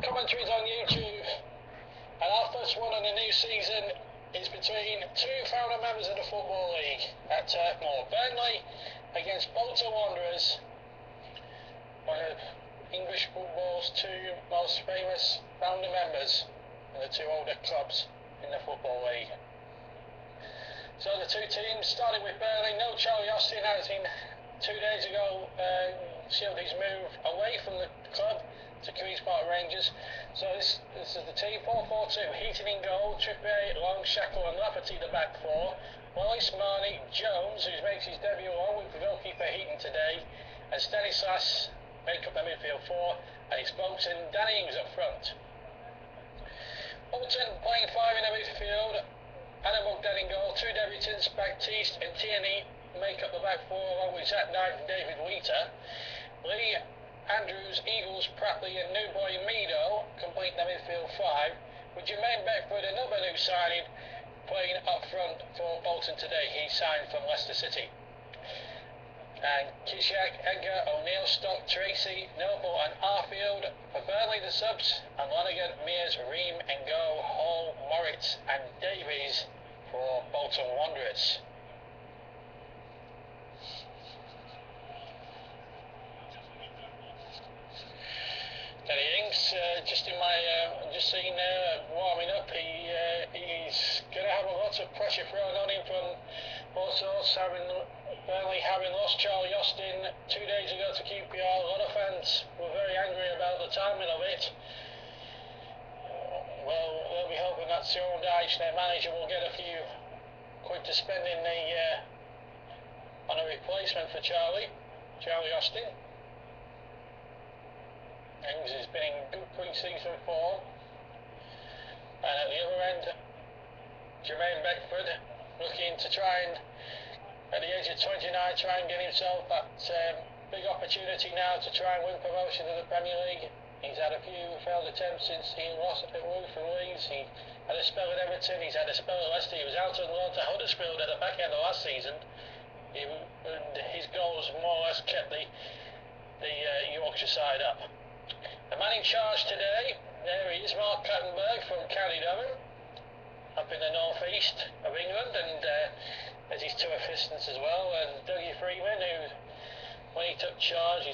commentaries on YouTube, and our first one in the new season is between two founder members of the Football League at Turf Moor. Burnley against Bolton Wanderers, one of English football's two most famous founder members and the two older clubs in the Football League. So the two teams, starting with Burnley, no Charlie Austin, as in 2 days ago sealed his move away from the club to Queen's Park Rangers. So this is the team, 4-4-2, Heaton in goal, Trippier, Long, Shackle and Lafferty the back four, Wallace, Marnie, Jones, who makes his debut along with the goalkeeper Heaton today, and Stanislas make up the midfield four, and it's Bolton, Danny Ings up front. Bolton playing five in the midfield, Adam Bogdan in goal, two debutants, Baptiste and Tierney make up the back four along with Zach Knight and David Wheater. Lee, Andrews, Eagles, Pratley and new boy Mido complete the midfield five, with Jermaine Beckford, another new signing, playing up front for Bolton today. He signed from Leicester City. And Kishak, Edgar, O'Neill, Stock, Tracy, Noble and Arfield for Burnley the subs, and Lanigan, Mears, Ream, Ngo, Hall, Moritz and Davies for Bolton Wanderers. Danny Ings, just seen warming up. He's going to have a lot of pressure thrown on him from all sorts. Burnley having lost Charlie Austin 2 days ago to QPR. A lot of fans were very angry about the timing of it. Well, they'll be hoping that Sean Dyche, their manager, will get a few quid to spend on a replacement for Charlie Austin. Ings has been in good pre-season form, and at the other end, Jermaine Beckford looking to try and, at the age of 29, try and get himself that big opportunity now to try and win promotion to the Premier League. He's had a few failed attempts since he lost at Wolves and Leeds. He had a spell at Everton, he's had a spell at Leicester, he was out on loan to Huddersfield at the back end of last season, and his goals more or less kept the Yorkshire side up. The man in charge today, there he is, Mark Clattenburg from County Durham, up in the northeast of England, and there's his two assistants as well, and Dougie Freeman, who, when he took charge,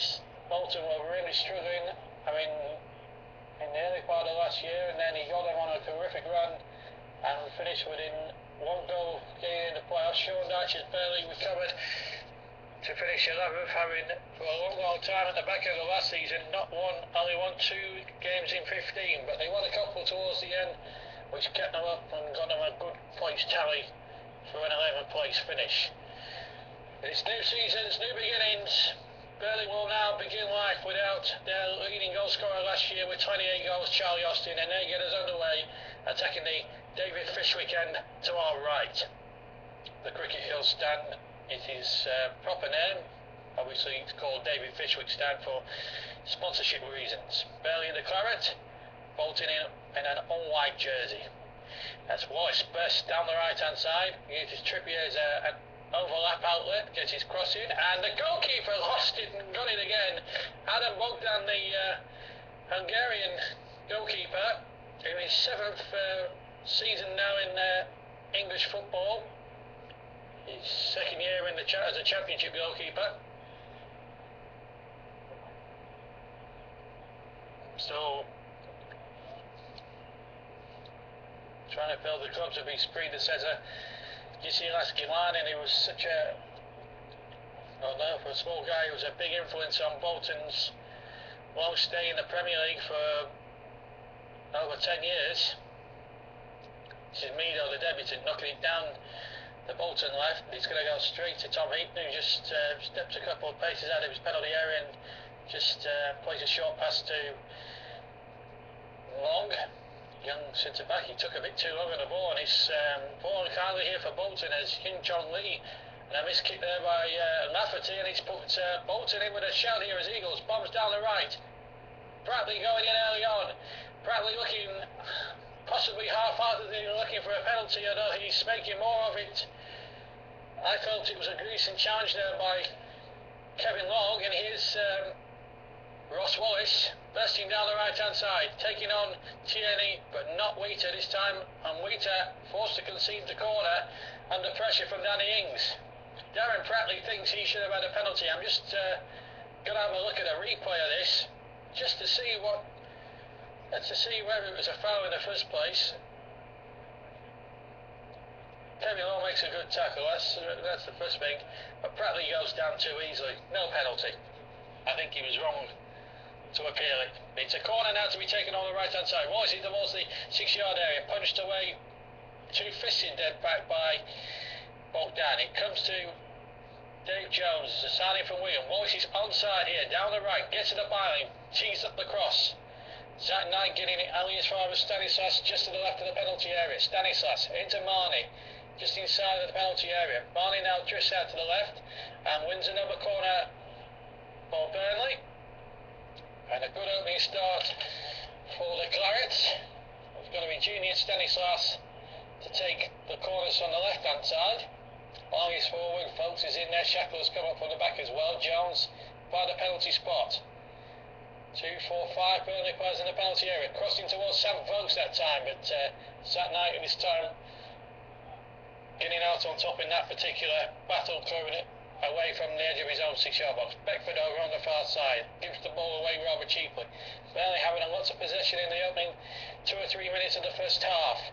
Bolton were really struggling, in the early part of last year, and then he got them on a terrific run, and finished within one goal getting in the playoffs. Sean Dyche has barely recovered to finish 11th, having for a long time at the back end of last season only won 2 games in 15, but they won a couple towards the end, which kept them up and got them a good place tally for an 11th place finish. It's new seasons, new beginnings. Burnley will now begin life without their leading goal scorer last year with 28 goals, Charlie Austin, and they get us underway, attacking the David Fishwick end to our right. The Cricket Hill stand is his proper name. Obviously it's called David Fishwick stand for sponsorship reasons. Burnley in the claret, Bolton in an all-white jersey. That's Wallace bursts down the right hand side, uses Trippier as an overlap outlet, gets his cross in, and the goalkeeper lost it and got it again. Adam Bogdan, the Hungarian goalkeeper, in his 7th season now in English football. His 2nd year in as a championship goalkeeper. So, trying to build the clubs of his predecessor. Gisilas Gilanin, he was such a, for a small guy, he was a big influence on Bolton's long stay in the Premier League for over 10 years. This is Mido, the debutant, knocking it down the Bolton left. He's going to go straight to Tom Heaton, who just steps a couple of paces out of his penalty area and just plays a short pass to Long, young centre back. He took a bit too long on the ball, and he's fallen kindly here for Bolton as Hyun Chong Lee, and a miss kick there by Lafferty, and he's put Bolton in with a shout here as Eagles bombs down the right. Pratley going in early on. Pratley looking possibly half-heartedly looking for a penalty, although he's making more of it. I felt it was a gruesome challenge there by Kevin Long, and here's Ross Wallace bursting down the right hand side, taking on Tierney, but not Wheater this time, and Wheater forced to concede the corner under pressure from Danny Ings. Darren Pratley thinks he should have had a penalty. I'm just going to have a look at a replay of this, just to see whether it was a foul in the first place. Kevin Law makes a good tackle, that's the first thing, but Pratley goes down too easily. No penalty. I think he was wrong to appeal it. It's a corner now to be taken on the right hand side. Wallace towards the 6-yard area, punched away, two-fisted dead back by Bolton. It comes to Dave Jones, a signing from Wigan. Wallace is onside here, down the right, gets to the byline, tees up the cross. Zach Knight getting it only as far as Stanislas, just to the left of the penalty area. Stanislas into Marnie, just inside of the penalty area. Marnie now drifts out to the left and wins another corner for Burnley. And a good opening start for the Clarets. It's going to be Junior Stanislas to take the corners on the left hand side. Longest forward, Folks is in there. Shackle's come up from the back as well. Jones by the penalty spot. 2, 4, 5 Burnley players in the penalty area. Crossing towards Sam Folks that time, but Sat Knight this time getting out on top in that particular battle, clearing it away from the edge of his own 6-yard box. Beckford over on the far side, gives the ball away rather cheaply. Burnley having a lot of possession in the opening 2 or 3 minutes of the first half.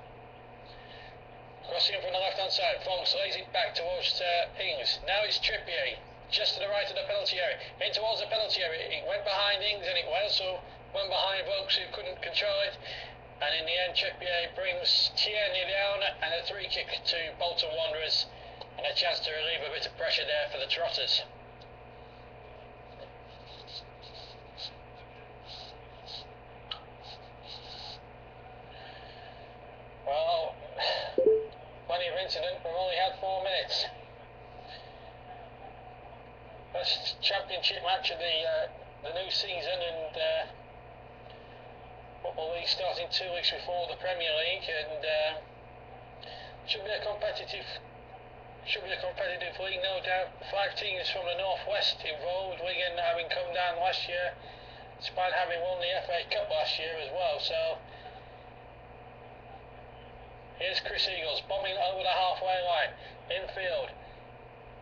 Crossing from the left hand side, Folks lays it back towards Ings. Now it's Trippier, just to the right of the penalty area, in towards the penalty area. It went behind Ings and it also went behind Folks, who couldn't control it. And in the end, Trippier brings Tierney down, and a free kick to Bolton Wanderers. And a chance to relieve a bit of pressure there for the Trotters. Well, plenty of incident. We've only had 4 minutes. First championship match of the new season, and Football League starting 2 weeks before the Premier League, and should be a competitive league, no doubt. 5 teams from the northwest involved. Wigan having come down last year, despite having won the FA Cup last year as well. So here's Chris Eagles bombing over the halfway line, infield.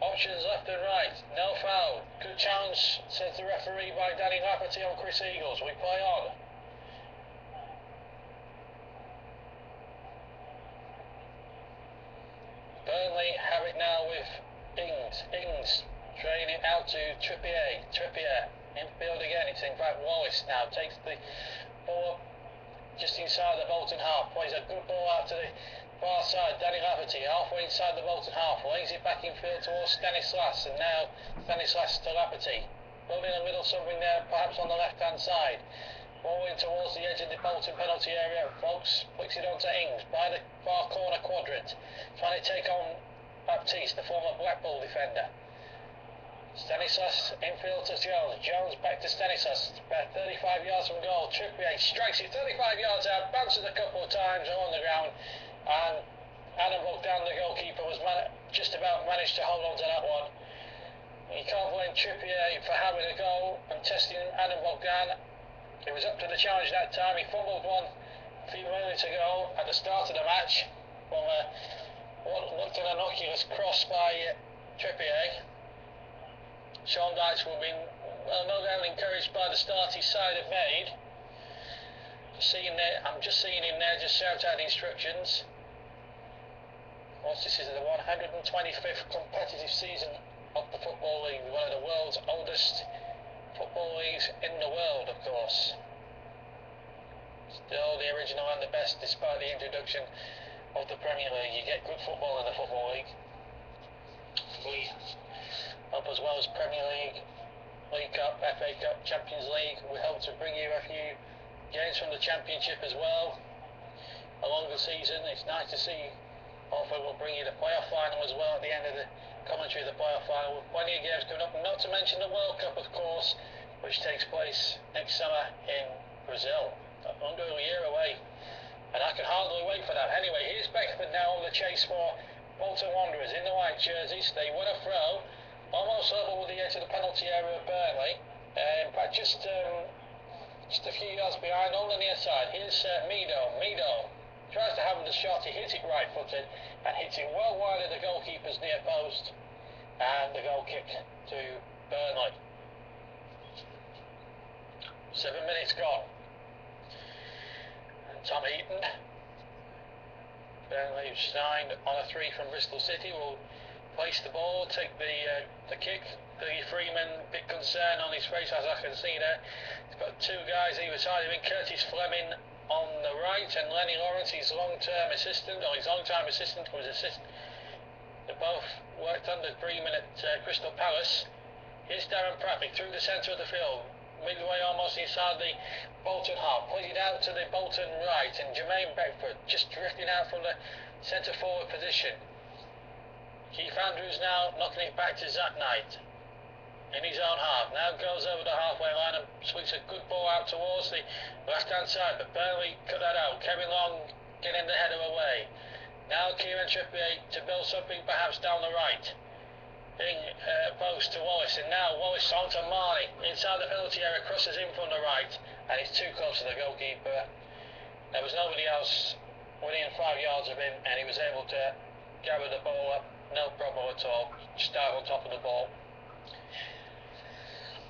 Options left and right, no foul. Good challenge, says the referee, by Danny Lafferty on Chris Eagles. We play on. Burnley have it now with Ings trailing it out to Trippier, infield again. It's in fact Wallace now, takes the ball just inside the Bolton half, plays a good ball out to the far side. Danny Lafferty halfway inside the Bolton half, lays it back infield towards Stanislas, and now Stanislas to Lafferty, building a little something there perhaps on the left hand side. Ball in towards the edge of the Bolton penalty area. Folks flicks it onto Ings by the far corner quadrant, trying to take on Baptiste, the former Blackpool defender. Stanislas infield to Jones. Jones back to Stanislas, about 35 yards from goal. Trippier strikes it 35 yards out, bounces a couple of times on the ground, and Adam Bogdan, the goalkeeper, was just about managed to hold on to that one. You can't blame Trippier for having a go and testing Adam Bogdan. It was up to the challenge that time. He fumbled one a few minutes ago at the start of the match from what looked an innocuous cross by Trippier. Sean Dyche will be no doubt encouraged by the start his side have made. I'm just seeing him there just shout out instructions. Of course, this is the 125th competitive season of the Football League, one of the world's oldest football leagues in the world, of course. Still the original and the best, despite the introduction of the Premier League. You get good football in the Football League. We hope, as well as Premier League, League Cup, FA Cup, Champions League, we hope to bring you a few games from the Championship as well along the season. It's nice to see. Hopefully we'll bring you the playoff final as well at the end of the commentary of the playoff final, with plenty of games coming up, not to mention the World Cup, of course, which takes place next summer in Brazil. Under a year away, and I can hardly wait for that. Anyway, here's Beckford now on the chase for Bolton Wanderers in the white jerseys. They win a throw, almost level with the edge of the penalty area of Burnley. But just a few yards behind, on the near side. Here's Mido. Mido tries to have the shot. He hits it right-footed and hits it well wide of the goalkeeper's near post. And the goal kick to Burnley. 7 minutes gone. And Tom Heaton, Burnley signed on a 3 from Bristol City, will place the ball, take the kick. The Freeman, bit concern on his face, as I can see there. He's got two guys either side of him, Curtis Fleming on the right and Lenny Lawrence, his long-term assistant, or his long-time assistant, who was assistant. They both worked under Freeman at Crystal Palace. Here's Darren Pratley through the centre of the field, midway almost inside the Bolton half, plays it out to the Bolton right, and Jermaine Beckford just drifting out from the centre forward position. Keith Andrews now knocking it back to Zach Knight in his own half. Now goes over the halfway line and swings a good ball out towards the left hand side, but Burnley cut that out. Kevin Long getting the header away. Now Kieran Trippier to build something perhaps down the right. Being post to Wallace, and now Wallace on to Marley inside the penalty area, crosses in from the right, and he's too close to the goalkeeper. There was nobody else within 5 yards of him, and he was able to gather the ball up, no problem at all. Start on top of the ball.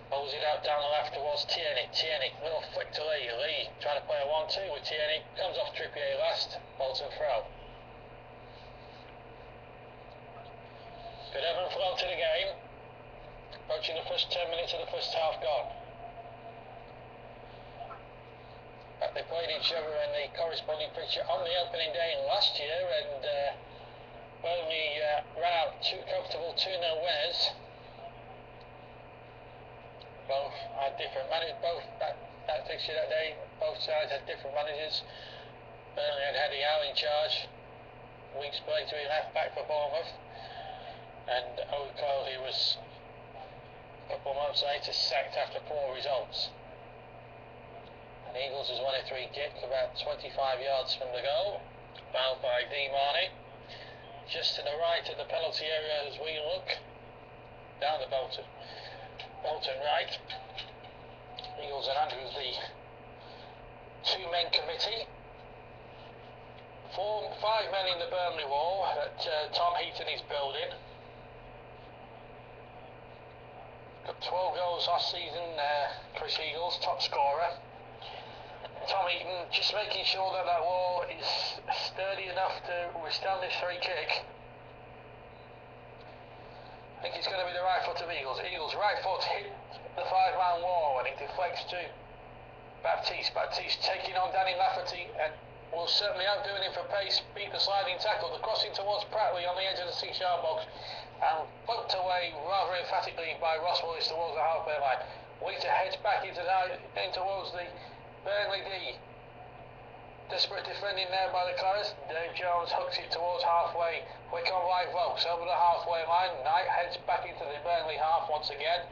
Pulls it out down the left towards Tierney. Tierney, little flick to Lee. Lee trying to play a 1-2 with Tierney. Comes off Trippier last. Bolton throw. Good ebb and flow to the game. Approaching the first 10 minutes of the first half gone. But they played each other in the corresponding picture on the opening day last year, and Burnley ran out two comfortable 2-0 winners. Both had different managers, that fixture that day, both sides had different managers. Burnley had Eddie Howe in charge. Weeks later he left back for Bournemouth. And Owen Cody was, a couple of months later, sacked after poor results. And Eagles has won a free kick about 25 yards from the goal, fouled by D. Marnie. Just to the right of the penalty area as we look down the Bolton right. Eagles and Andrews, the two-men committee. 5 men in the Burnley wall that Tom Heaton is building. Got 12 goals last season, Chris Eagles, top scorer. Tom Heaton just making sure that that wall is sturdy enough to withstand this free kick. I think it's going to be the right foot of Eagles. Eagles' right foot hit the 5-man wall and it deflects to Baptiste. Baptiste taking on Danny Lafferty and will certainly outdoing him for pace, beat the sliding tackle. The crossing towards Pratley on the edge of the 6-yard box and poked away rather emphatically by Ross Willis towards the halfway line. Waiter heads back in towards the Burnley D. Desperate defending there by the Clares. Dave Jones hooks it towards halfway. Quick on right Vokes over the halfway line. Knight heads back into the Burnley half once again.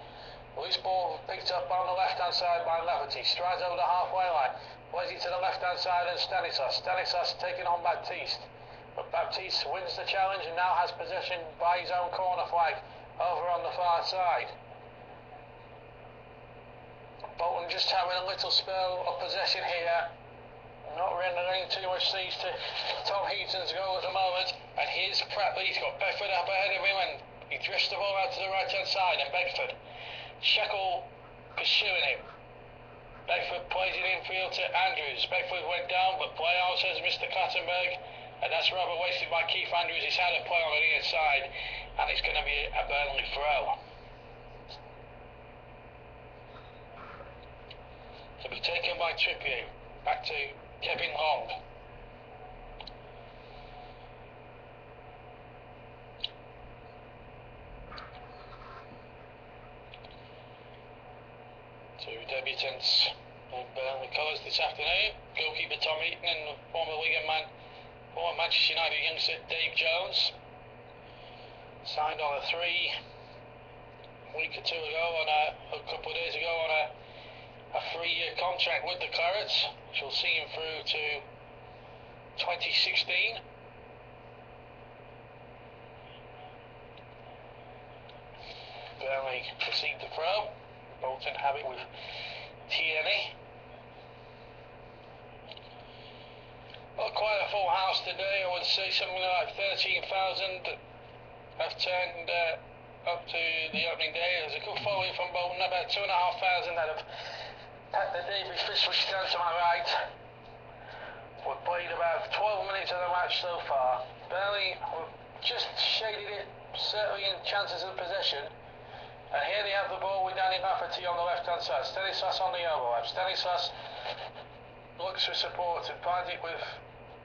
Loose ball picked up on the left hand side by Lafferty. Strides over the halfway line. Plays it to the left hand side and Stanislas. Stanislas taking on Baptiste. But Baptiste wins the challenge and now has possession by his own corner flag over on the far side. Bolton just having a little spell of possession here. Not rendering too much siege to Tom Heaton's goal at the moment. And here's Pratley. He's got Beckford up ahead of him and he drifts the ball out to the right hand side. And Beckford, Sheckle pursuing him. Beckford plays it infield to Andrews. Beckford went down, but play out says Mr. Clattenburg. And that's rather wasted by Keith Andrews. He's had a play on the inside. And it's going to be a Burnley throw. To be taken by Trippier. Back to Kevin Long. Two debutants in Burnley colours this afternoon. Goalkeeper Tom Heaton and former Wigan man, former Manchester United youngster Dave Jones. Signed on a 3 week or two ago, a couple of days ago on a 3-year contract with the Clarets, which will see him through to 2016. Burnley proceed to throw. Bolton have it with Tierney. Well, quite a full house today. I would say something like 13,000 have turned up to the opening day. There's a good following from Bolton, about 2,500 that have packed the David Fish, which stands to my right. We've played about 12 minutes of the match so far. Burnley have just shaded it, certainly in chances of possession. And here they have the ball with Danny Lafferty on the left-hand side. Stanislas on the overlap. Stanislas looks for support and finds it with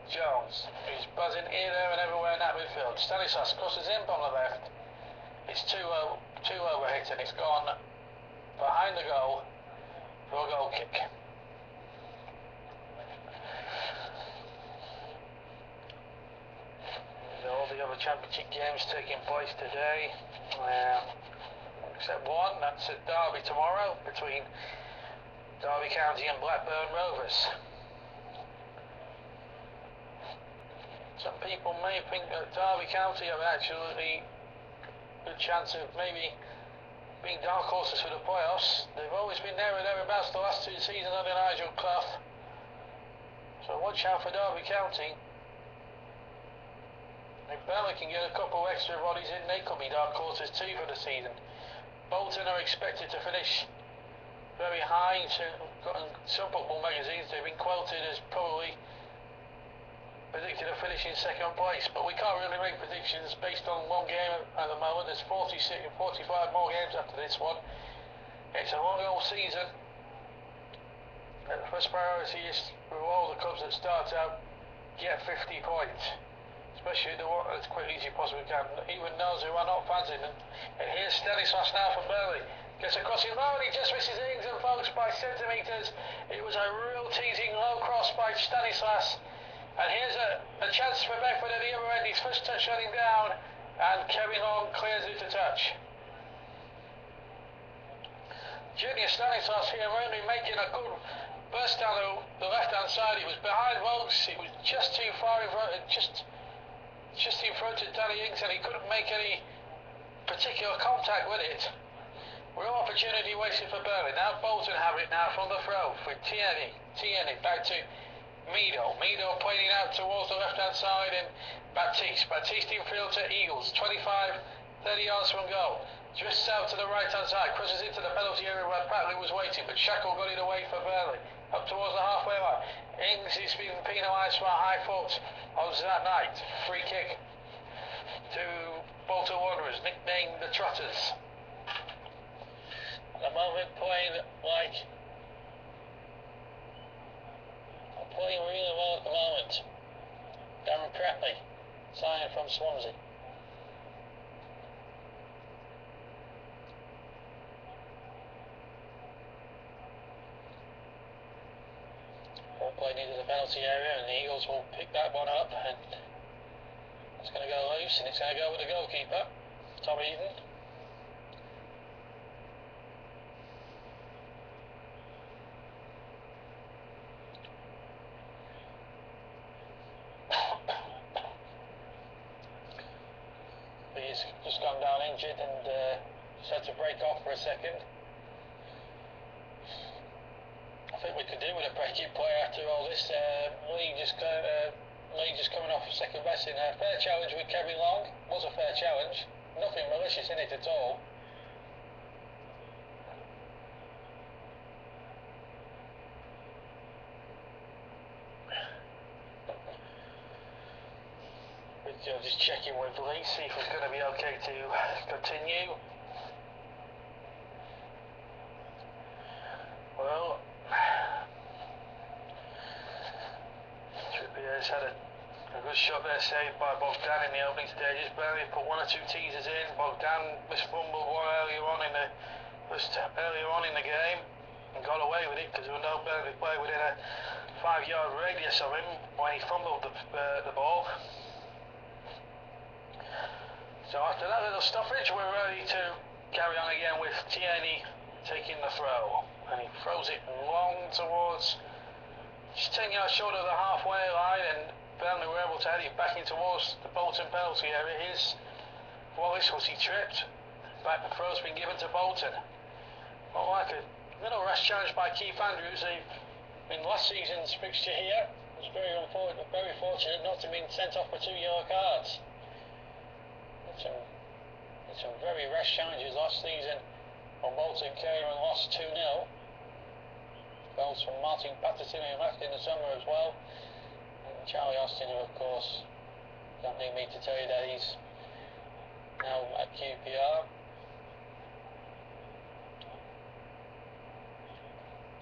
Jones. He's buzzing here, there and everywhere in that midfield. Stanislas crosses in on the left. It's too overhit and it's gone behind the goal for a goal kick. All the other championship games taking place today, except one, that's at Derby tomorrow between Derby County and Blackburn Rovers. Some people may think that Derby County have actually a good chance of maybe being dark horses for the playoffs. They've always been there or thereabouts the last 2 seasons under Nigel Clough. So watch out for Derby County. If Burnley can get a couple extra bodies in, they could be dark horses too for the season. Bolton are expected to finish very high. Some football magazines, they've been quoted as probably predicted of finishing second place, but we can't really make predictions based on one game at the moment. There's 45 more games after this one. It's a long old season. The first priority is for all the clubs that start out get 50 points. Especially the one as quickly as you possibly can, even those who are not fans in them. And here's Stanislas now from Burnley. Gets across in low and he just misses Ings and folks by centimetres. It was a real teasing low cross by Stanislas. And here's a chance for Beckford at the other end. His first touch shutting down and Kevin Long clears it to touch. Junior Stanislas here only making a good burst down the left hand side. It was behind Vokes. It was just too far in front, just in front of Danny Ings, and he couldn't make any particular contact with it. Real opportunity wasted for Burnley. Now Bolton have it now from the throw with Tierney back to Mido pointing out towards the left hand side, and Baptiste in field to Eagles, 25-30 yards from goal. Drifts out to the right hand side, crosses into the penalty area where Patley was waiting, but Shackle got it away for Burnley. Up towards the halfway line. Ings has been penalised for a high foot on that night. Free kick to Bolton Wanderers, nicknamed the Trotters. At the moment playing really well at the moment. Darren Pratley, signed from Swansea. Ball played into the penalty area and the Eagles will pick that one up, and it's going to go loose and it's going to go with the goalkeeper, Tom Eden. He's just gone down injured and just had to break off for a second. I think we could do with a breaking play after all this. Lee just coming off second best in a fair challenge with Kevin Long. Was a fair challenge. Nothing malicious in it at all. Just checking with Lee, see if it's going to be okay to continue. Well, Trippier's had a good shot there saved by Bogdan in the opening stages. Burnley put 1 or 2 teasers in. Bogdan misfumbled one earlier on in the game and got away with it because there was no Burnley player within a 5-yard radius of him when he fumbled the ball. So after that little stoppage, we're ready to carry on again with Tierney taking the throw. And he throws it long towards, just 10 yards short of the halfway line, and Burnley were able to head it back in towards the Bolton penalty area. Here's Wallace, was he tripped? In fact, the throw's been given to Bolton. Well, like a little rash challenge by Keith Andrews, who in last season's fixture here was very fortunate not to have been sent off for 2 yellow cards. Some very rash challenges last season when Bolton came and lost 2-0. Goals from Martin Patterson, who left in the summer as well. And Charlie Austin, who of course, don't need me to tell you that he's now at QPR.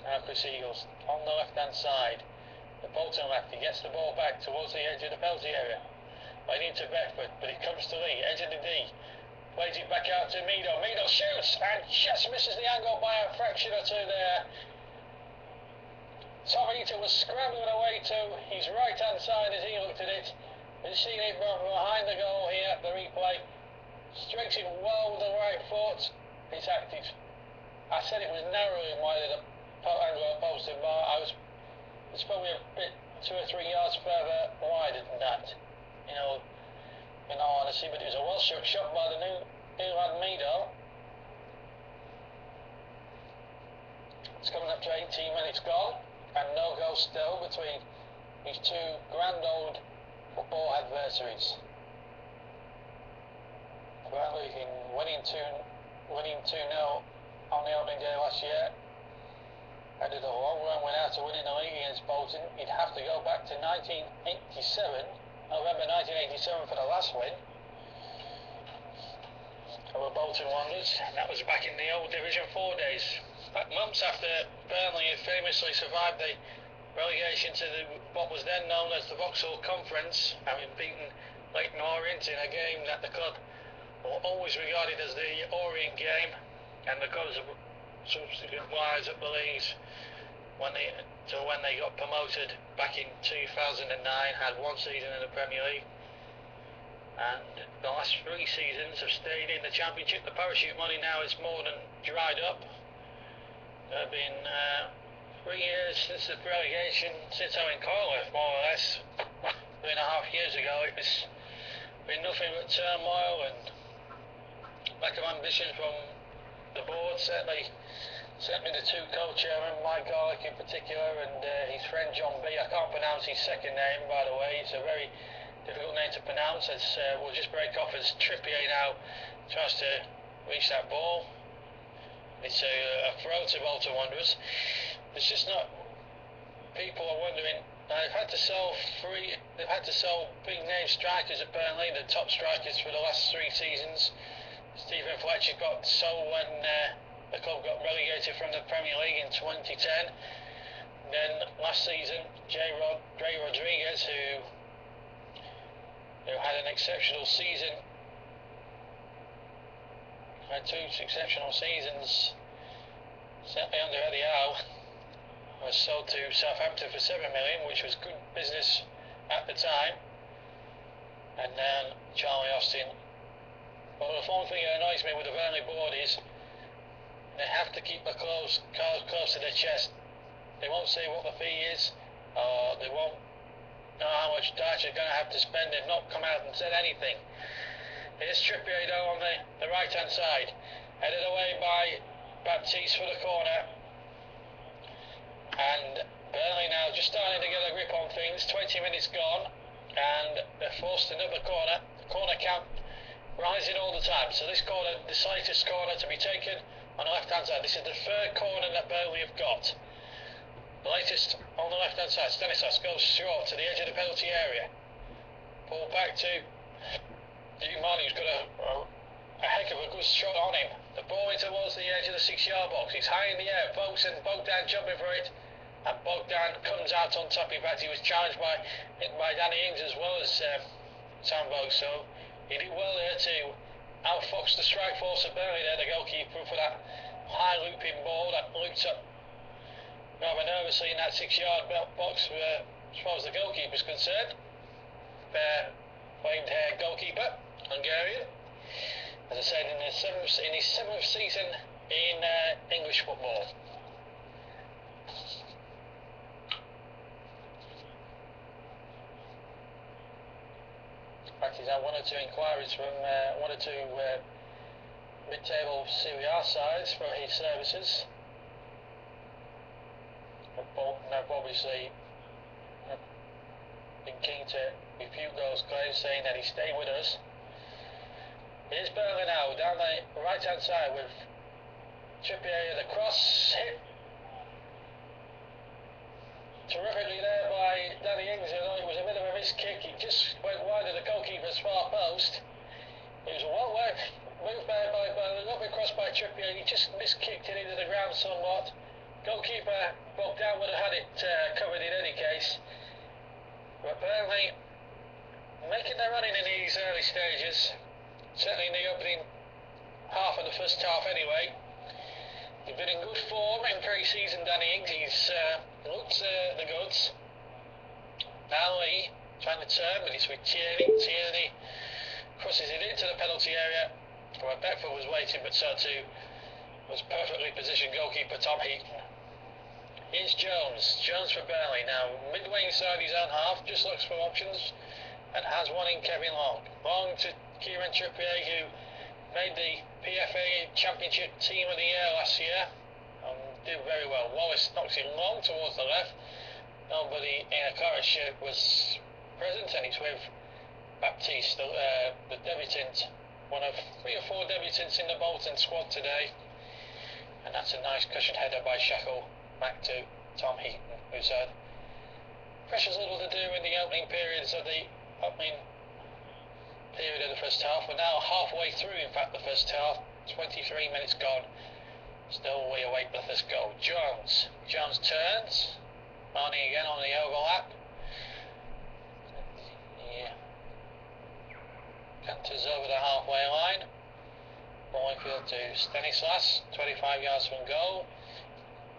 Now Chris Eagles on the left hand side. The Bolton left, he gets the ball back towards the edge of the penalty area. Played into Beckford, but it comes to Lee, edge of the D. Plays it back out to Meadow. Meadow shoots and just misses the angle by a fraction or two there. Tom Eaton was scrambling away to his right hand side as he looked at it. He's seen it from behind the goal here at the replay. Strikes it well with the right foot. It's active. I said it was narrowly wide of the angle of the post and bar. It's probably a bit 2 or 3 yards further wider than that. You know, in all honesty, but it was a well shot by the new lad Meadow. It's coming up to 18 minutes gone, and no goal still between these two grand old football adversaries. Burnley winning 2-0 on the opening day last year. Headed a long run without winning the league against Bolton. You'd have to go back to 1987. November 1987 for the last win over Bolton Wanderers. That was back in the old Division 4 days. Months after Burnley had famously survived the relegation to what was then known as the Vauxhall Conference, having beaten Leyton Orient in a game that the club were always regarded as the Orient game, and the club's subsequent rise up the leagues when they got promoted back in 2009, had 1 season in the Premier League, and the last 3 seasons have stayed in the Championship. The parachute money now is more than dried up. There have been 3 years since the relegation, since Owen Coyle left, more or less. 3.5 years ago, it's been nothing but turmoil and lack of ambition from the board, certainly the 2 co-chairmen, Mike Garlick in particular, and his friend John B. I can't pronounce his second name, by the way. It's a very difficult name to pronounce. We'll just break off as Trippier now tries to reach that ball. It's a throw to Bolton Wanderers. It's just not. People are wondering. They've had to sell big name strikers at Burnley, the top strikers for the last 3 seasons. Stephen Fletcher got sold when the club got relegated from the Premier League in 2010. Then last season, Ray Rodriguez, who had an exceptional season, had 2 exceptional seasons, certainly under Eddie Howe, was sold to Southampton for £7 million, which was good business at the time. And then Charlie Austin. Well, the one thing that annoys me with the Burnley board is they have to keep the cards close to their chest. They won't say what the fee is, or they won't know how much Dyche are going to have to spend. They've not come out and said anything. Here's Trippier on the right hand side, headed away by Baptiste for the corner, and Burnley now just starting to get a grip on things. 20 minutes gone, and they're forced another corner. The corner count rising all the time, so this corner, the slightest corner to be taken on the left hand side. This is the 3rd corner that Burnley have got. The latest on the left hand side. Stanislas goes short to the edge of the penalty area. Pull back to Marley, who's got a heck of a good shot on him. The ball in towards the edge of the 6-yard box. He's high in the air. Bogdan jumping for it, and Bogdan comes out on top. In fact, he was challenged by Danny Ings as well as Sam Vokes, so he did well there to outfox the strike force of Burnley there, the goalkeeper, for that high looping ball that looped up rather nervously in that 6-yard box as far as the goalkeeper's concerned. Fair flamed hair goalkeeper, Hungarian. As I said, in his 7th season in English football. In fact, he's had 1 or 2 inquiries from 1 or 2 mid-table Serie A sides for his services. But Bolton have obviously been keen to refute those claims, saying that he stayed with us. Here's Burnley now, down the right-hand side with Trippier, the cross hit terrifically there by Danny Ings. It was a bit of a missed kick. He just went wide of the goalkeeper's far post. It was a well-worked move there by Burnley, lovely cross by Trippier. He just missed-kicked it into the ground somewhat. Goalkeeper Bogdan would have had it covered in any case. But Burnley making their running in these early stages. Certainly in the opening half of the first half anyway. They've been in good form in pre-season, Danny Ings. He's looked the goods. Now Lee trying to turn, but it's with Tierney. Tierney crosses it into the penalty area where Beckford was waiting, but so too was perfectly positioned goalkeeper Tom Heaton. Here's Jones. Jones for Burnley. Now midway inside his own half, just looks for options and has one in Kevin Long. Long to Kieran Trippier, who made the PFA Championship Team of the Year last year and did very well. Wallace knocks it long towards the left. Nobody in a Chorus shirt was present, and he's with Baptiste, the debutant, one of 3 or 4 debutants in the Bolton squad today. And that's a nice cushioned header by Shackle back to Tom Heaton, who's had precious little to do in the opening periods of the opening period of the first half. We're now halfway through, in fact, the first half. 23 minutes gone. Still we await the first goal. Jones. Jones turns. Marnie again on the overlap. Yeah. Canters over the halfway line. Ball infield to Stanislas. 25 yards from goal.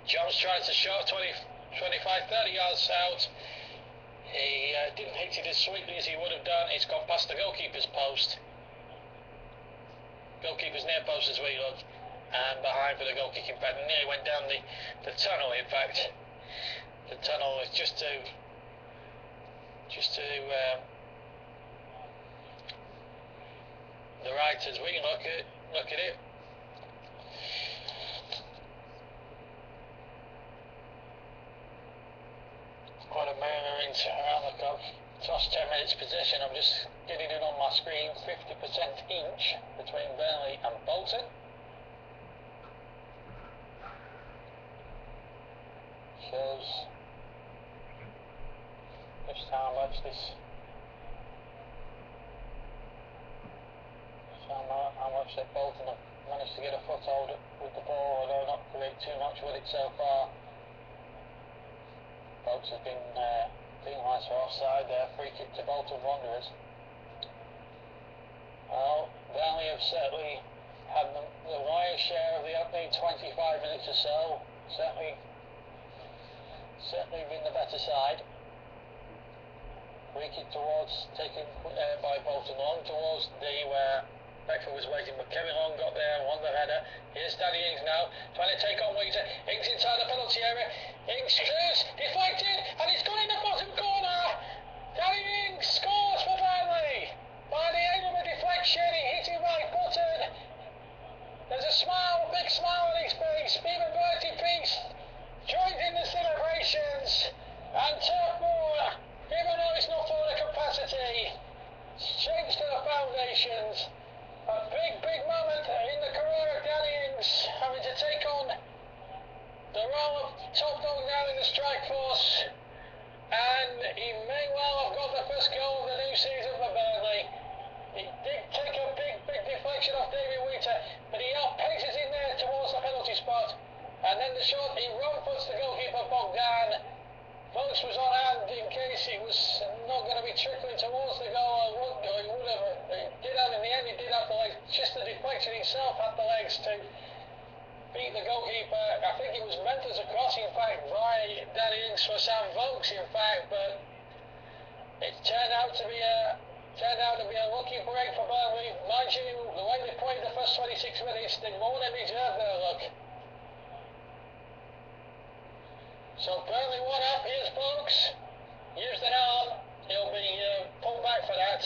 Jones tries to shot 25, 30 yards out. He didn't hit it as sweetly as he would have done. It's gone past the goalkeeper's post. Goalkeeper's near post as we look, and behind for the goal kicking pad. Nearly went down the tunnel. In fact, the tunnel was just to the right as we look at it. Quite a movement around the clock. Toss 10 minutes possession. I'm just getting it on my screen. 50% each between Burnley and Bolton. Shows just how much that Bolton have managed to get a foothold with the ball, although not create too much with it so far. Folks have been penalised for offside there. Free kick to Bolton Wanderers. Well, Burnley have certainly had the lion's share of the opening 25 minutes or so. Certainly been the better side. Free kick taken by Bolton Long towards D, where Beckford was waiting, but Kevin Long got there and won the header. Here's Danny Ings now, trying to take on Wheater. Ings inside the penalty area. Ings shoots, deflected, and it's gone in the bottom corner. Danny Ings scores for Burnley. By the aim of a deflection, he hit it right-footed. There's a smile, big smile on his face. Stephen Bertie-Peace joined in the celebrations. And Turf Moor, even though it's not full of capacity, shakes to the foundations. A big moment in the career of Danny Ings, having to take on the role of top dog now in the strike force, and he may well have got the first goal of the new season for Burnley. He did take a big deflection off David Wheater, but he outpaces in there towards the penalty spot, and then the shot, he wrong-foots the goalkeeper Bogdan. Folks was on hand in case it was not going to be trickling towards the goal, or he would have. It did have, in the end, he did have the legs. Just the deflection itself had the legs to beat the goalkeeper. I think it was meant as a cross, in fact, by Danny Ings for Sam Vokes, in fact, but it turned out to be a lucky break for Burnley. Mind you, the way they played the first 26 minutes, they more than deserved their luck. So Burnley 1 up, here's Vokes. Used an arm, he'll be pulled back for that.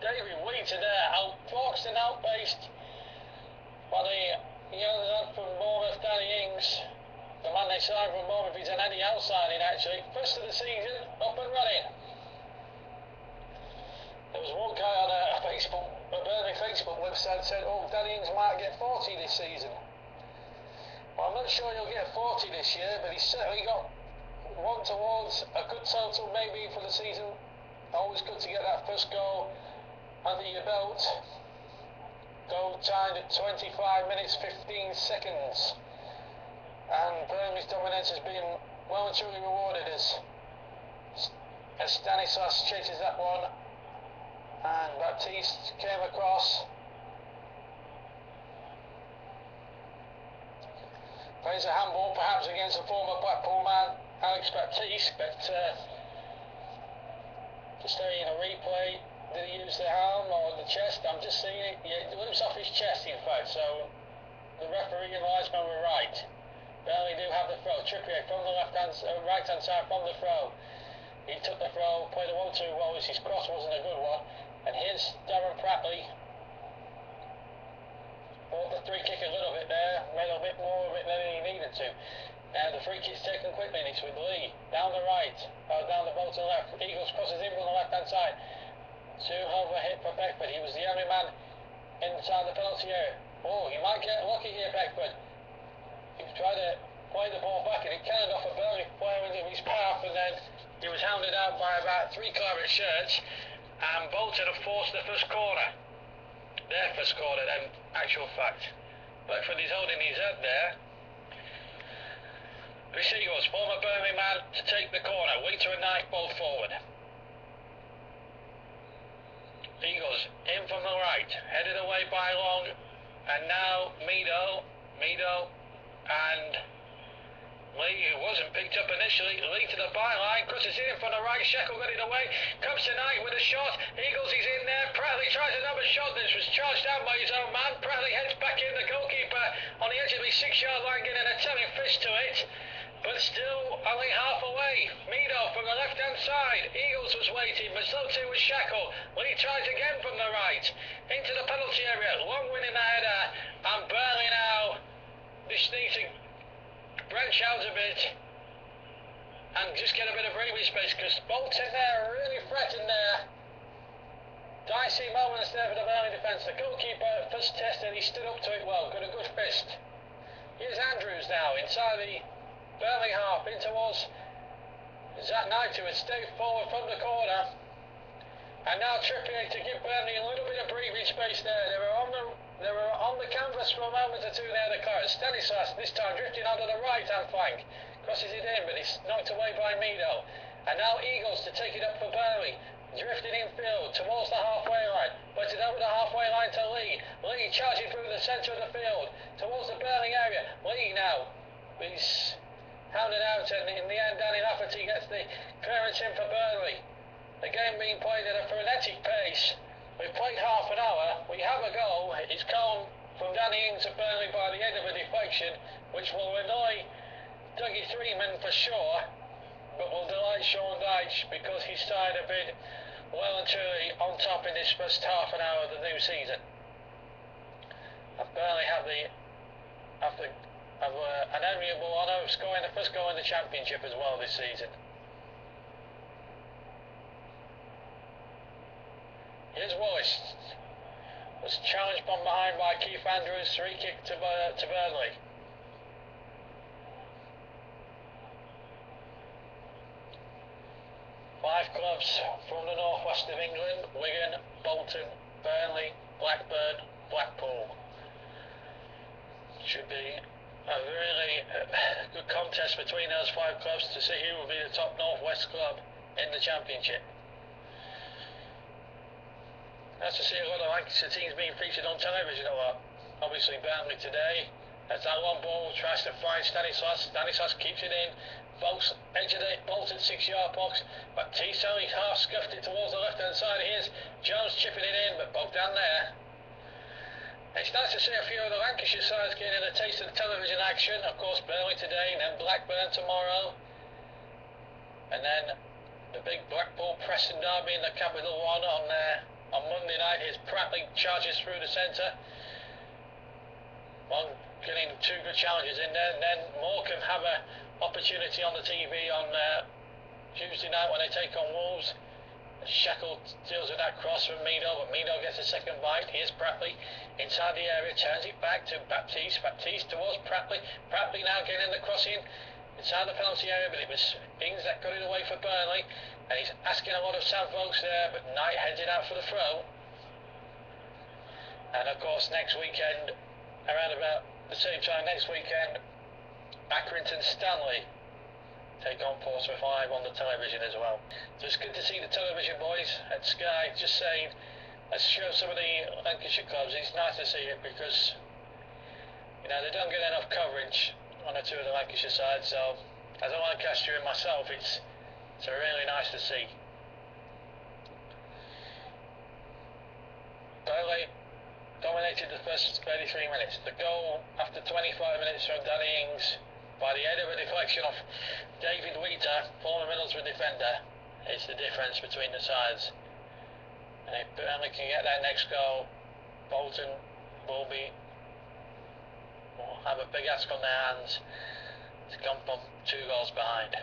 David Wheater there, outboxed and outpaced by the young lad from Bournemouth, Danny Ings. The man they signed from Bournemouth, he's an Eddie outside actually. First of the season, up and running. There was one guy on a Burnley Facebook website said, oh, Danny Ings might get 40 this season. Well, I'm not sure he'll get 40 this year, but he's certainly got one towards a good total maybe for the season. Always good to get that first goal under your belt. Goal timed at 25 minutes 15 seconds. And Burnley's dominance has been well and truly rewarded as Stanislas chases that one. And Baptiste came across. Plays a handball perhaps against a former Blackpool man, Alex Baptiste, but just saying a replay, did he use the arm or the chest? I'm just seeing it. Yeah, it looks off his chest in fact, so the referee and the linesman were right. Burnley do have the throw. Trippier from the right hand side from the throw. He took the throw, played a 1-2 well, his cross wasn't a good one. And here's Darren Pratley. Bought the free kick a little bit there, made a bit more of it than he needed to. Now the free kick's taken quickly and it's with Lee. Down the right, down the Bolton left. Eagles crosses in from the left hand side. Too over hit for Beckford. He was the only man inside the penalty area. Oh, he might get lucky here, Beckford. He tried to play the ball back and it cannoned off a Burnley player into his path, and then he was hounded out by about 3 claret shirts, and Bolton have forced the first corner. Their first corner, in actual fact. Beckford is holding his head there. Eagles, former Burnley man to take the corner. Wheater and Knight both forward. Eagles in from the right, headed away by Long, and now Mido, and Lee, who wasn't picked up initially. Lee to the byline, crosses in from the right, Sheckle got it away, comes to Knight with a shot, Eagles is in there, Pratley tries another shot, this was charged down by his own man, Pratley heads back in, the goalkeeper on the edge of the 6-yard line getting a telling fist to it, but still only half away. Mido from the left hand side, Eagles was waiting, but so too was Sheckle. Lee tries again from the right, into the penalty area, Long winning the header, and Burnley now, this needs to branch out a bit and just get a bit of breathing space, because Bolton there really threatened there. Dicey moments there for the Burnley defence. The goalkeeper first tested, he stood up to it well, got a good fist. Here's Andrews now inside the Burnley half, in towards Zach Knight, who had stayed forward from the corner, and now Trippier to give Burnley a little bit of breathing space there. They were on the canvas for a moment or two there, the Clarets. Stanislas this time drifting onto the right hand flank, crosses it in, but it's knocked away by Mido. And now Eagles to take it up for Burnley, drifting infield towards the halfway line, puts it over the halfway line to Lee. Lee charging through the centre of the field towards the Burnley area. Lee now is hounded out, and in the end Danny Lafferty gets the clearance in for Burnley. The game being played at a frenetic pace. We've played half an hour, we have a goal, it's come from Danny Ings of Burnley by the end of a deflection, which will annoy Dougie Freeman for sure, but will delight Sean Dyche because his side have been well and truly on top in this first half an hour of the new season. And Burnley have an enviable honour of scoring the first goal in the Championship as well this season. Here's Wallace, was challenged from behind by Keith Andrews, 3 kick to Burnley. Five clubs from the northwest of England: Wigan, Bolton, Burnley, Blackburn, Blackpool. Should be a really good contest between those 5 clubs to see who will be the top northwest club in the Championship. Nice to see a lot of Lancashire teams being featured on television a lot. Obviously Burnley today, as that long ball tries to find Stanislas. Stanislas keeps it in, bolts edge of the Bolton 6-yard box, but Baptiste only half scuffed it towards the left hand side. Here's Jones chipping it in, but Bogdan there. It's nice to see a few of the Lancashire sides getting a taste of the television action. Of course Burnley today, and then Blackburn tomorrow, and then the big Blackpool Preston derby in the Capital One on on Monday night. Here's Pratley charges through the centre. One getting two good challenges in there, and then Morecambe have an opportunity on the TV on Tuesday night when they take on Wolves. Shackle deals with that cross from Mido, but Mido gets a second bite. Here's Pratley inside the area, turns it back to Baptiste. Baptiste towards Pratley. Pratley now getting the crossing inside the penalty area, but it was Ings that got it away for Burnley, and he's asking a lot of Sam Vokes there, but Knight heads it out for the throw. And of course next weekend, around about the same time next weekend, Accrington Stanley take on Portsmouth live on the television as well. So it's good to see the television boys at Sky just saying, let's show some of the Lancashire clubs. It's nice to see it because, you know, they don't get enough coverage on the two of the Lancashire sides. So as a Lancastrian myself, it's really nice to see. Burnley dominated the first 33 minutes. The goal after 25 minutes from Danny Ings by the head of a deflection of David Wheater, former Middlesbrough defender, is the difference between the sides. And if Burnley can get that next goal, Bolton will have a big ask on their hands to come from 2 goals behind.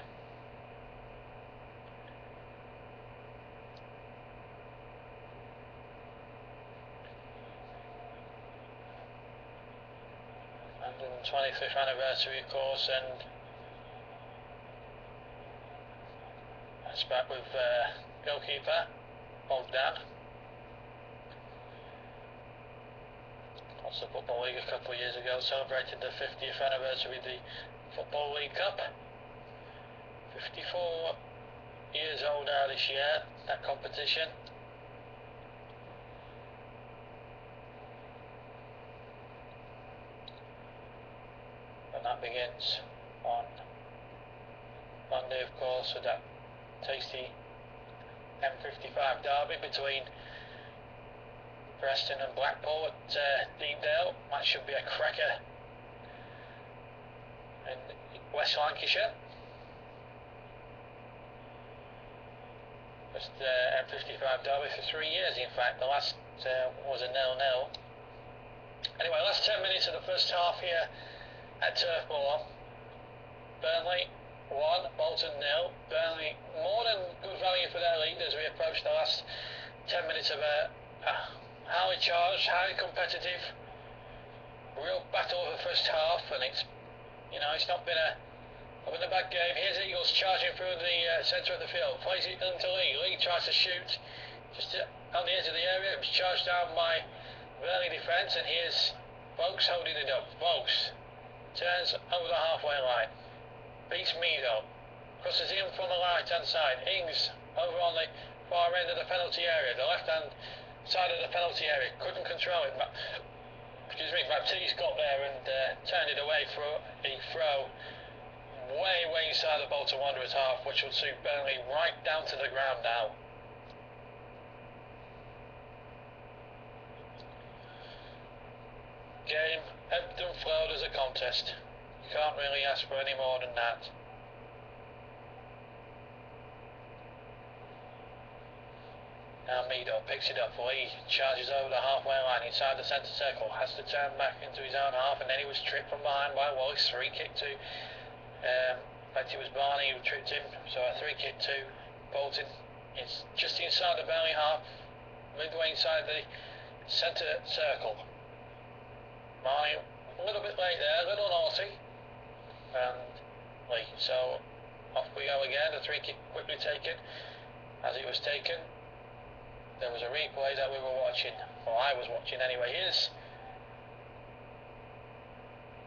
And 25th anniversary, of course, and that's back with goalkeeper Bogdan. Also Football League a couple of years ago, celebrated the 50th anniversary of the Football League Cup. 54 years old now this year, that competition. And that begins on Monday, of course, with that tasty M55 derby between Preston and Blackpool at Deepdale. That should be a cracker in West Lancashire. Just M55 derby for 3 years, in fact. The last was a 0-0. Anyway, last 10 minutes of the first half here at Turf Moor. Burnley 1, Bolton 0. Burnley more than good value for their lead as we approach the last 10 minutes of a highly charged, highly competitive, real battle of the first half, and it's not been a bad game. Here's Eagles charging through the centre of the field, plays it into Lee. Lee tries to shoot just on the edge of the area. It was charged down by Burnley defence, and here's Vokes holding it up. Vokes turns over the halfway line, beats Mido, crosses in from the right hand side. Ings over on the far end of the penalty area, the left hand side of the penalty area, couldn't control it. Baptiste got there and turned it away for a throw way inside the Bolton Wanderers half, which will suit Burnley right down to the ground now. Game ebbed and flowed as a contest. You can't really ask for any more than that. Now Mido picks it up. Lee charges over the halfway line inside the centre circle, has to turn back into his own half, and then he was tripped from behind by Wallace. 3 kick to it was Barney who tripped him, so a 3 kick to Bolton. It's just inside the Burnley half, midway inside the centre circle. Barney a little bit late there, a little naughty, and Lee. So off we go again. The 3 kick quickly taken. As it was taken, there was a replay that we were watching, or I was watching anyway.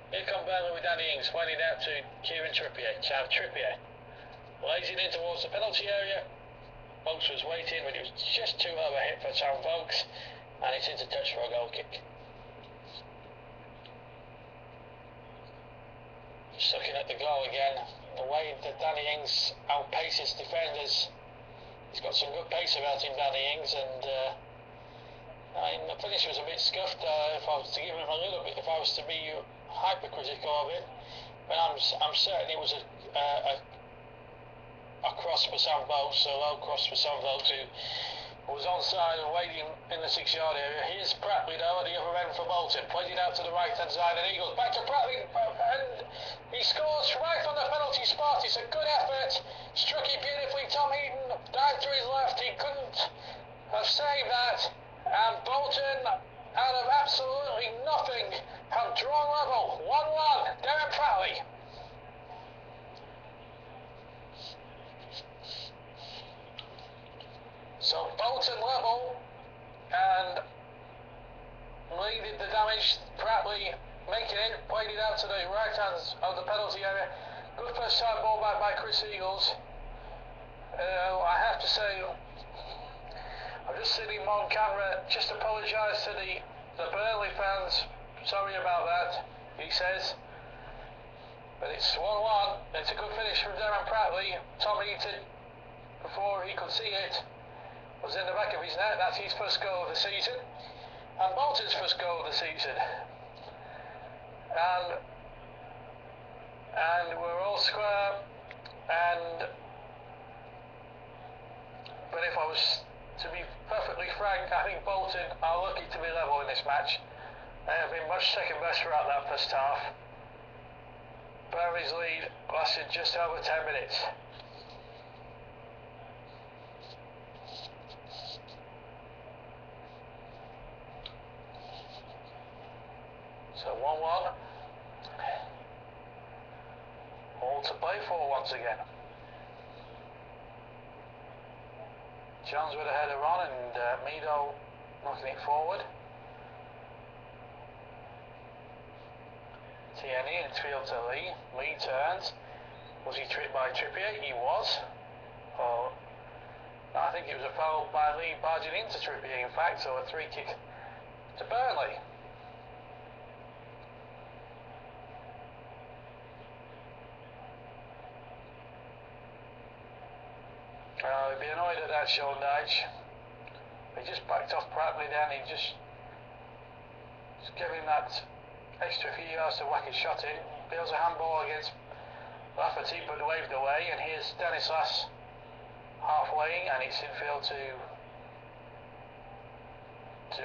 Here come Burnley with Danny Ings, playing it out to Kieran Trippier. So Trippier lays it in towards the penalty area. Vokes was waiting, but it was just too low a hit for Sam Vokes, and it's into touch for a goal kick. Just looking at the goal again, the way that Danny Ings outpaces defenders. He's got some good pace about him, Danny Ings, and the finish was a bit scuffed. If I was to give him a little bit, if I was to be hypercritical of it, but I'm certain it was a cross for Sam Vokes, a low cross for Sam Vokes, who was onside and waiting in the 6-yard area. Here's Pratley though at the other end for Bolton. Plays it out to the right hand side and he goes back to Pratley and he scores right on the penalty spot. It's a good effort. Struck it beautifully. Tom Heaton dived to his left. He couldn't have saved that. And Bolton, out of absolutely nothing, have drawn level. 1-1. Darren Pratley. So Bolton level, and Lee did the damage. Pratley making it, played it out to the right hand of the penalty area. Good first time ball back by Chris Eagles. I have to say, I've just seen him on camera. Just apologise to the Burnley fans. Sorry about that, he says. But it's 1-1. It's a good finish from Darren Pratley. Tom Heaton, before he could see it, was in the back of his net. That's his first goal of the season, and Bolton's first goal of the season. And we're all square. But if I was to be perfectly frank, I think Bolton are lucky to be level in this match. They have been much second best throughout that first half. Burnley's lead lasted just over 10 minutes. So 1-1. All to play for once again. Jones with a header on and Mido knocking it forward. Tierney in field to Lee. Lee turns. Was he tripped by Trippier? He was. Oh, I think it was a foul by Lee barging into Trippier, in fact, so a free kick to Burnley. He'd be annoyed at that, Sean Dyche. He just backed off Pratley then. He just gave him that extra few yards to whack his shot in. Feels a handball against Lafferty, but waved away. And here's Stanislas halfway, and it's infield to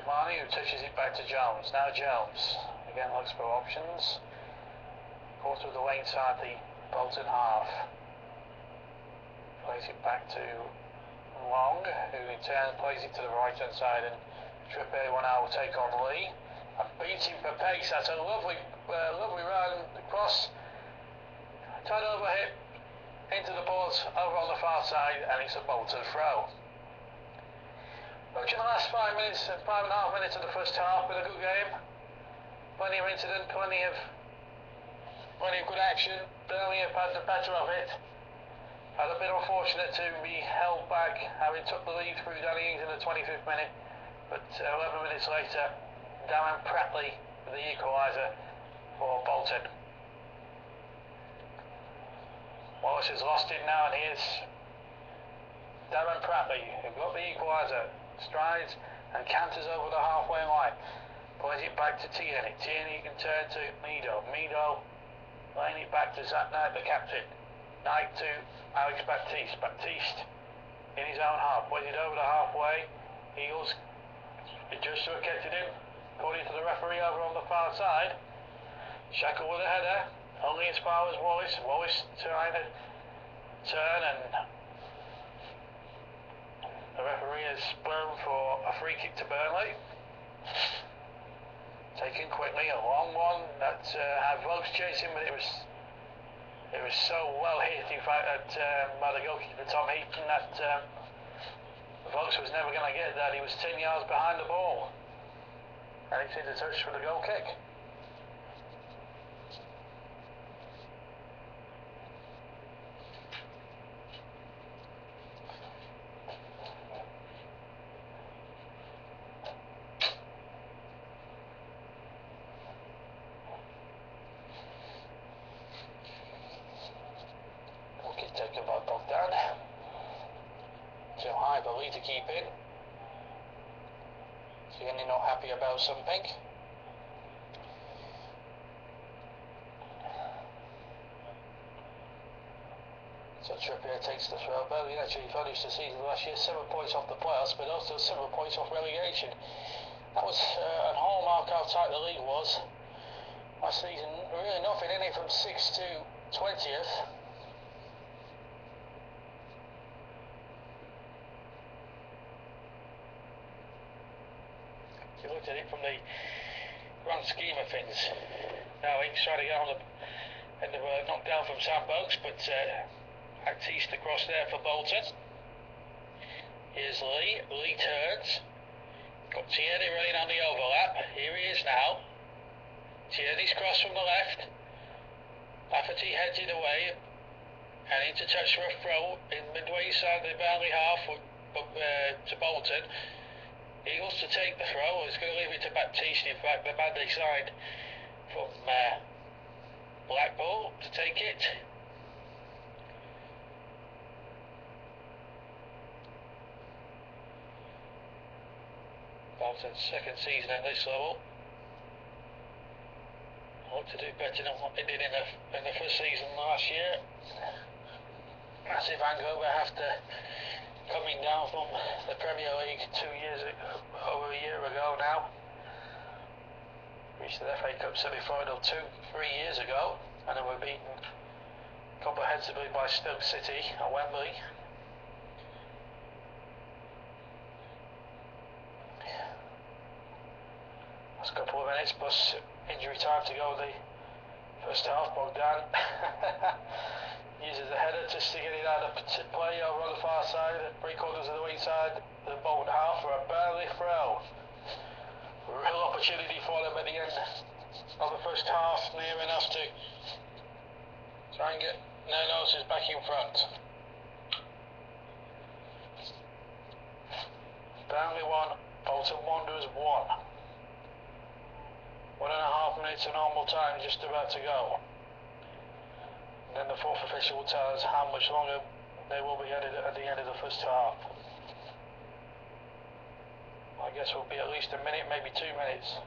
Marnie, who touches it back to Jones. Now Jones again looks for options. Quarter of the way inside the Bolton half. Plays it back to Long, who in turn plays it to the right hand side, and Trippier will now take on Lee and beats him for pace. That's a lovely run across, turnover hit into the boards over on the far side, and it's a Bolton throw. Watching the last 5 minutes, 5.5 minutes of the first half, been a good game. Plenty of incident, plenty of good action. Burnley have had the better of it. And a bit unfortunate to be held back, having took the lead through Danny Ings in the 25th minute, but 11 minutes later, Darren Pratley with the equaliser for Bolton. Wallace has lost it now, and here's Darren Pratley, who got the equaliser, strides and canters over the halfway line, plays it back to Tierney. Tierney can turn to Mido. Mido laying it back to Zach Knight, the captain. Knight to Alex Baptiste. Baptiste in his own half, plays it over the halfway. Eagles just wicketted him, according to the referee over on the far side. Shackle with a header, only as far as Wallace. Wallace trying to turn, and the referee has blown for a free kick to Burnley. Taken quickly, a long one that had Vokes chasing, but it was so well hit, in fact, by the goalkeeper Tom Heaton, that Vokes was never going to get that. He was 10 yards behind the ball, and it's in the touch for the goal kick. Taken by Bogdan. Too high, but Lee to keep in. Tierney not happy about something. So Trippier takes the throw. Burnley actually finished the season last year 7 points off the playoffs, but also 7 points off relegation. That was a hallmark how tight the league was last season. Really nothing in it from 6th to 20th. If you looked at it from the grand scheme of things, now Inks trying to get on the end of a knockdown from Sam Boakes, but Actiste across there for Bolton. Here's Lee. Lee turns. Got Tierney running on the overlap. Here he is now. Tierney's cross from the left. Lafferty heads it away. And into touch for a throw in midway side of the Burnley half to Bolton. Eagles to take the throw. He's going to leave it to Baptiste. In fact, the man they signed from Blackpool to take it. Bolton's second season at this level. I hope to do better than what they did in the first season last year. Massive hangover after coming down from the Premier League over a year ago now. Reached the FA Cup semi-final 3 years ago, and then were beaten comprehensively by Stoke City at Wembley. Last couple of minutes plus injury time to go the first half. Bogdan uses the header just to get it out of play over on the far side, 3/4 of the weak side, the Bolton half for a Burnley throw. Real opportunity for them at the end of the first half, near enough to try and get their noses back in front. Burnley 1, Bolton Wanderers 1. 1.5 minutes of normal time just about to go. And then the fourth official will tell us how much longer they will be at the end of the first half. I guess it will be at least a minute, maybe 2 minutes.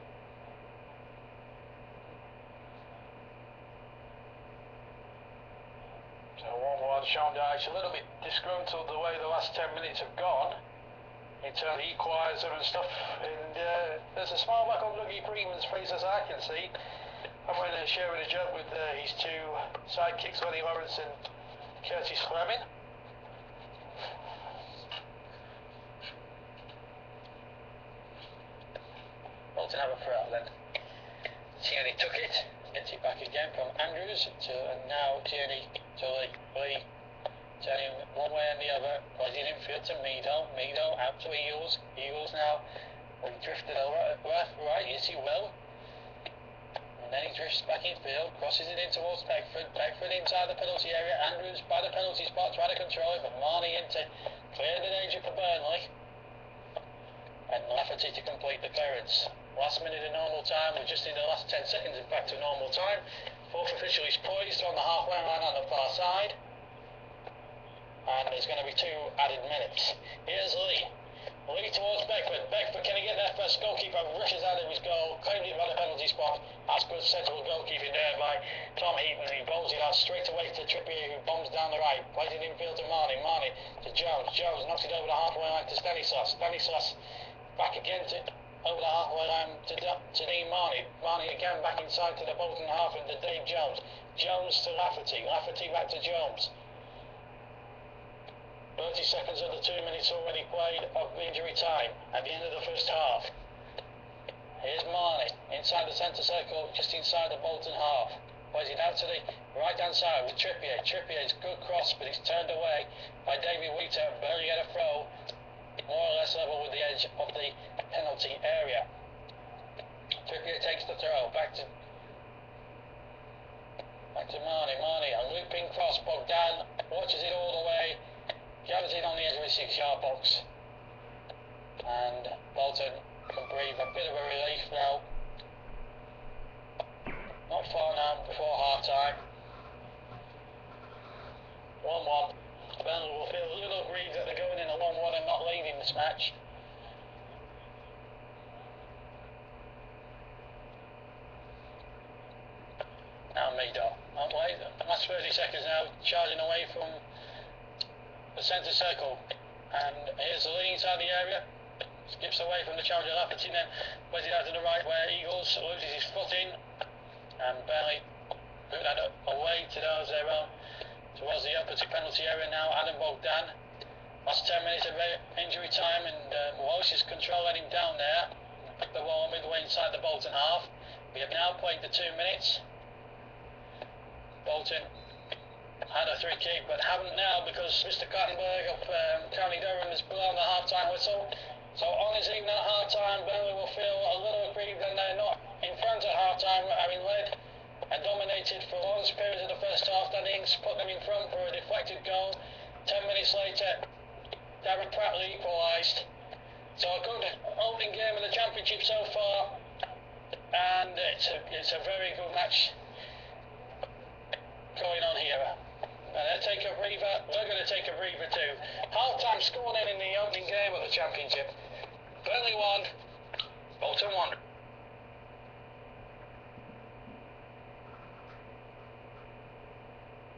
So 1-1 Sean Dyche, a little bit disgruntled the way the last 10 minutes have gone in terms of equaliser and stuff, and there's a smile back on Dougie Freeman's face as I can see. I'm going to share a joke with his two sidekicks, Lenny Lawrence and Curtis Fleming. Bolton have a throw then. Tierney took it, gets it back again from Andrews and now Tierney to Lee. Turning one way and the other, plays it infield to Mido out to Eagles now. Well, he drifted over left, right, yes he will. And then he drifts back infield, crosses it in towards Beckford inside the penalty area. Andrews by the penalty spot, trying to control it, but Marnie in to clear the danger for Burnley. And Lafferty to complete the clearance. Last minute of normal time, we're just in the last 10 seconds in fact of normal time. Fourth official is poised on the halfway line on the far side. And there's going to be 2 added minutes. Here's Lee. Lee towards Beckford. Beckford, can he get there first? Goalkeeper rushes out of his goal, claimed it by the penalty spot. That's good central goalkeeping there by Tom Heaton. He bowls it out straight away to Trippier, who bombs down the right. Plays it infield to Marnie to Jones. Jones knocks it over the halfway line to Stanislas. Stanislas back again to over the halfway line to Dean Marnie. Marnie again back inside to the Bolton half and to Dave Jones. Jones to Lafferty. Lafferty back to Jones. 30 seconds of the 2 minutes already played of injury time at the end of the first half. Here's Marnie inside the centre circle, just inside the Bolton half. Plays it out to the right hand side with Trippier. Trippier's good cross, but it's turned away by David Wheater. Barely get a throw, more or less level with the edge of the penalty area. Trippier takes the throw back to Marnie. Marnie, a looping cross. Bogdan watches it all the way. Jams in on the edge of the 6-yard box. And Bolton can breathe a bit of a relief now. Not far now before half time. 1-1. Burnley will feel a little aggrieved that they're going in a 1-1 and not leading this match. Now Mido. The last 30 seconds now, charging away from the centre circle. And here's the leading inside the area. Skips away from the challenger Lappity, then plays it out to the right where Eagles loses his footing. And Burnley put that away to those there on towards the opposite penalty area now. Adam Bogdan. Last 10 minutes of injury time, and Walsh's control let him down there. Picked the ball midway inside the Bolton half. We have now played the 2 minutes. Bolton had a free kick, but haven't now because Mr. Clattenburg of County Durham has blown the half-time whistle. So on his evening at half-time, Burnley will feel a little aggrieved that they're not in front at half-time, having led and dominated for long periods of the first half. That innings put them in front for a deflected goal. 10 minutes later, Darren Prattley equalised. So a good opening game of the championship so far, and it's a very good match going on here. They take a breather. We're going to take a breather too. Half-time scored in the opening game of the championship. Burnley 1, Bolton 1.